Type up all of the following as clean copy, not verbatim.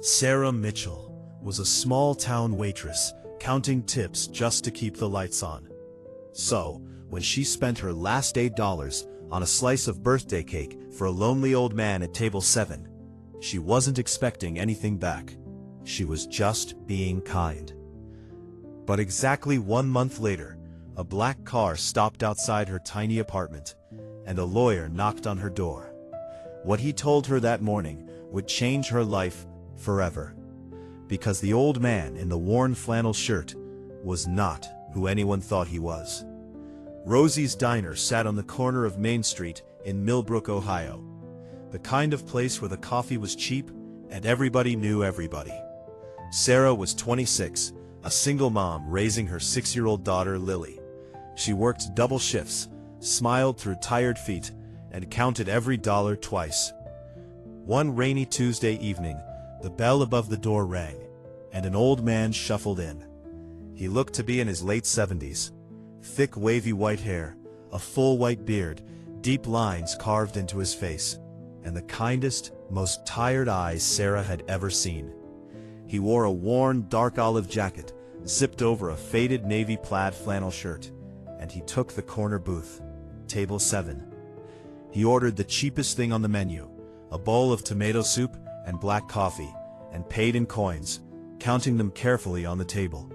Sarah Mitchell was a small-town waitress, counting tips just to keep the lights on. So, when she spent her last $8 on a slice of birthday cake for a lonely old man at table 7, she wasn't expecting anything back. She was just being kind. But exactly 1 month later, a black car stopped outside her tiny apartment, and a lawyer knocked on her door. What he told her that morning would change her life forever. Because the old man in the worn flannel shirt was not who anyone thought he was. Rosie's Diner sat on the corner of Main Street in Millbrook, Ohio. The kind of place where the coffee was cheap and everybody knew everybody. Sarah was 26, a single mom raising her 6-year-old daughter Lily. She worked double shifts, smiled through tired feet, and counted every dollar twice. One rainy Tuesday evening, the bell above the door rang, and an old man shuffled in. He looked to be in his late 70s. Thick wavy white hair, a full white beard, deep lines carved into his face, and the kindest, most tired eyes Sarah had ever seen. He wore a worn, dark olive jacket, zipped over a faded navy plaid flannel shirt, and he took the corner booth, table 7. He ordered the cheapest thing on the menu, a bowl of tomato soup and black coffee, and paid in coins, counting them carefully on the table.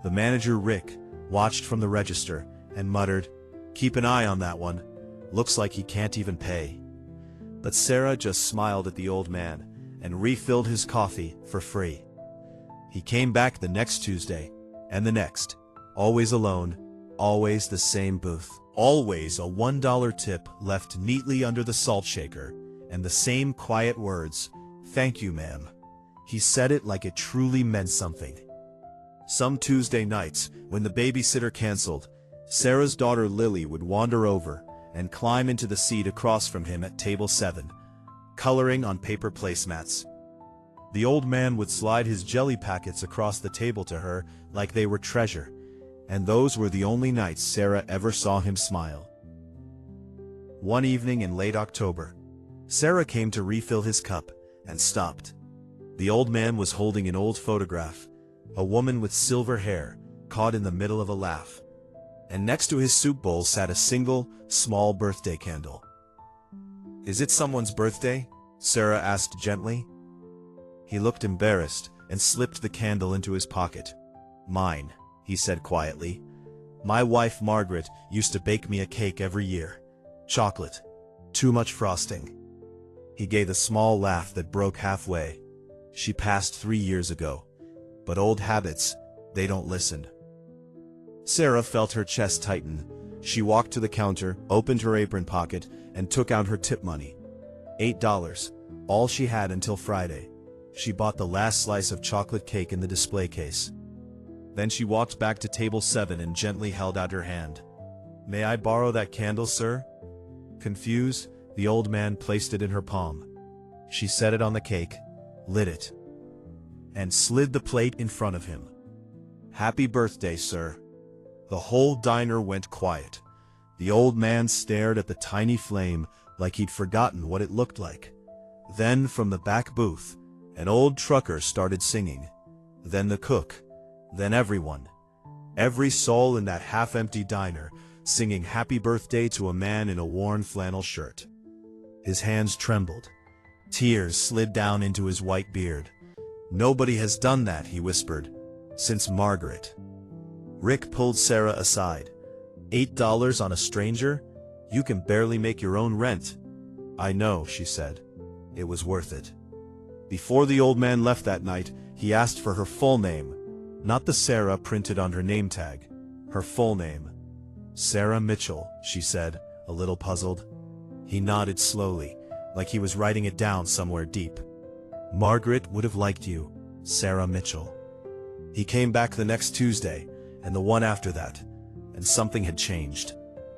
The manager, Rick, watched from the register and muttered, "Keep an eye on that one. Looks like he can't even pay." But Sarah just smiled at the old man and refilled his coffee for free. He came back the next Tuesday, and the next, always alone, always the same booth, always a $1 tip left neatly under the salt shaker, and the same quiet words, "Thank you, ma'am." He said it like it truly meant something. Some Tuesday nights, when the babysitter canceled, Sarah's daughter Lily would wander over and climb into the seat across from him at table 7, coloring on paper placemats. The old man would slide his jelly packets across the table to her like they were treasure, and those were the only nights Sarah ever saw him smile. One evening in late October, Sarah came to refill his cup and stopped. The old man was holding an old photograph, a woman with silver hair caught in the middle of a laugh, and next to his soup bowl sat a single, small birthday candle. "Is it someone's birthday?" Sarah asked gently. He looked embarrassed and slipped the candle into his pocket. "Mine," he said quietly. "My wife Margaret used to bake me a cake every year. Chocolate. Too much frosting." He gave a small laugh that broke halfway. "She passed 3 years ago. But old habits, they don't listen." Sarah felt her chest tighten. She walked to the counter, opened her apron pocket, and took out her tip money. $8, all she had until Friday. She bought the last slice of chocolate cake in the display case. Then she walked back to table 7 and gently held out her hand. "May I borrow that candle, sir?" Confused, the old man placed it in her palm. She set it on the cake, lit it, and slid the plate in front of him. "Happy birthday, sir." The whole diner went quiet. The old man stared at the tiny flame like he'd forgotten what it looked like. Then from the back booth, an old trucker started singing. Then the cook. Then everyone. Every soul in that half-empty diner singing happy birthday to a man in a worn flannel shirt. His hands trembled. Tears slid down into his white beard. "Nobody has done that," he whispered, "since Margaret." Rick pulled Sarah aside. $8 on a stranger? You can barely make your own rent." "I know," she said. "It was worth it." Before the old man left that night, he asked for her full name, not the Sarah printed on her name tag. Her full name. "Sarah Mitchell," she said, a little puzzled. He nodded slowly, like he was writing it down somewhere deep. "Margaret would have liked you, Sarah Mitchell." He came back the next Tuesday, and the one after that, and something had changed.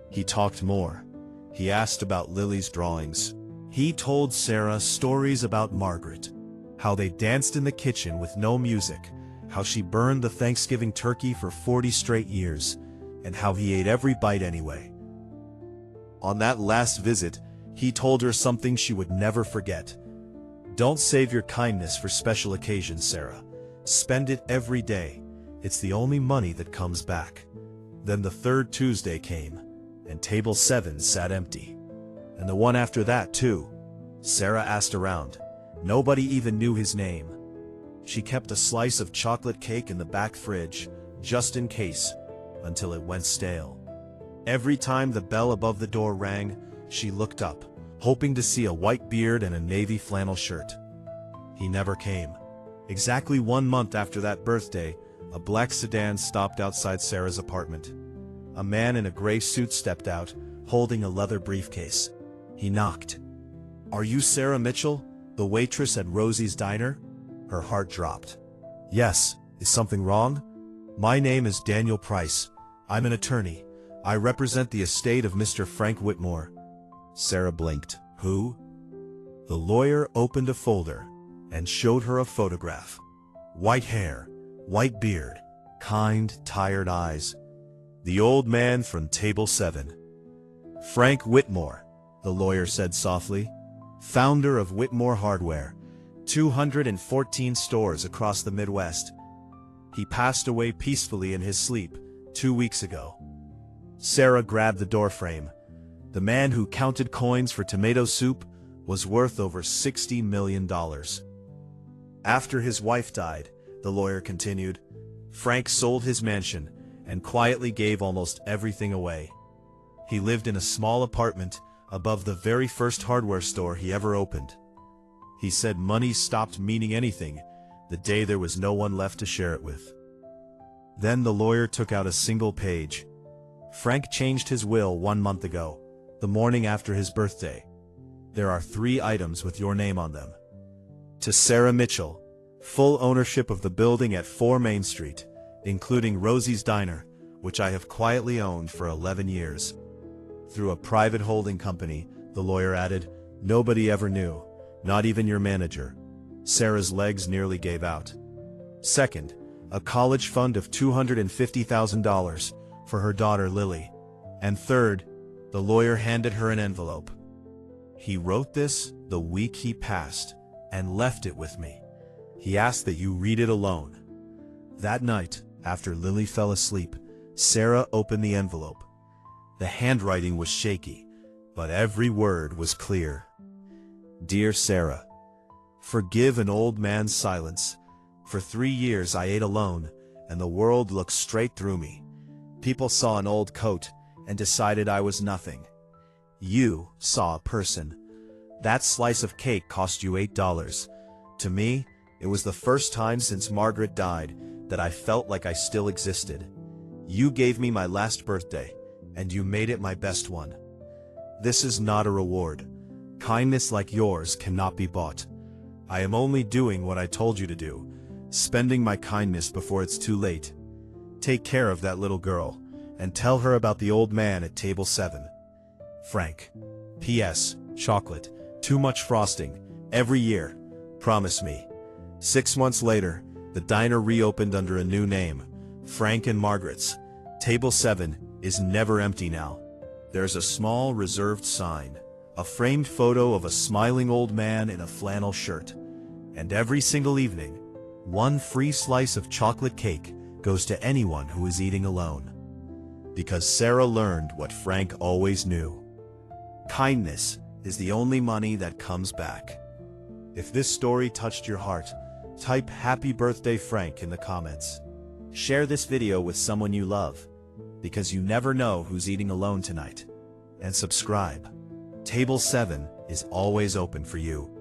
He talked more. He asked about Lily's drawings. He told Sarah stories about Margaret, how they danced in the kitchen with no music, how she burned the Thanksgiving turkey for 40 straight years, and how he ate every bite anyway. On that last visit, he told her something she would never forget. Don't save your kindness for special occasions, Sarah. Spend it every day. It's the only money that comes back. Then the third Tuesday came, and table 7 sat empty. And the one after that, too. Sarah asked around. Nobody even knew his name. She kept a slice of chocolate cake in the back fridge, just in case, until it went stale. Every time the bell above the door rang, she looked up, hoping to see a white beard and a navy flannel shirt. He never came. Exactly 1 month after that birthday, a black sedan stopped outside Sarah's apartment. A man in a gray suit stepped out, holding a leather briefcase. He knocked. "Are you Sarah Mitchell, the waitress at Rosie's Diner?" Her heart dropped. "Yes. Is something wrong?" "My name is Daniel Price. I'm an attorney. I represent the estate of Mr. Frank Whitmore." Sarah blinked. "Who?" The lawyer opened a folder and showed her a photograph. White hair, white beard, kind, tired eyes. The old man from table 7. "Frank Whitmore," the lawyer said softly. "Founder of Whitmore Hardware, 214 stores across the Midwest. He passed away peacefully in his sleep 2 weeks ago." Sarah grabbed the doorframe. The man who counted coins for tomato soup was worth over $60 million. After his wife died, the lawyer continued, Frank sold his mansion and quietly gave almost everything away. He lived in a small apartment above the very first hardware store he ever opened. He said money stopped meaning anything the day there was no one left to share it with. Then the lawyer took out a single page. Frank changed his will 1 month ago, the morning after his birthday. There are 3 items with your name on them. To Sarah Mitchell, full ownership of the building at 4 Main Street, including Rosie's Diner, which I have quietly owned for 11 years. Through a private holding company, the lawyer added, nobody ever knew, not even your manager. Sarah's legs nearly gave out. Second, a college fund of $250,000 for her daughter Lily. And third, the lawyer handed her an envelope. He wrote this the week he passed and left it with me. He asked that you read it alone. That night, after Lily fell asleep, Sarah opened the envelope. The handwriting was shaky, but every word was clear. Dear Sarah, forgive an old man's silence. For 3 years I ate alone, and the world looked straight through me. People saw an old coat and decided I was nothing. You saw a person. That slice of cake cost you $8. To me, it was the first time since Margaret died that I felt like I still existed. You gave me my last birthday, and you made it my best one. This is not a reward. Kindness like yours cannot be bought. I am only doing what I told you to do, spending my kindness before it's too late. Take care of that little girl, and tell her about the old man at table 7. Frank. P.S. Chocolate. Too much frosting. Every year. Promise me. 6 months later, the diner reopened under a new name, Frank and Margaret's. Table 7 is never empty now. There's a small reserved sign, a framed photo of a smiling old man in a flannel shirt. And every single evening, 1 free slice of chocolate cake goes to anyone who is eating alone. Because Sarah learned what Frank always knew. Kindness is the only money that comes back. If this story touched your heart, type Happy Birthday Frank in the comments. Share this video with someone you love, because you never know who's eating alone tonight. And subscribe. Table 7 is always open for you.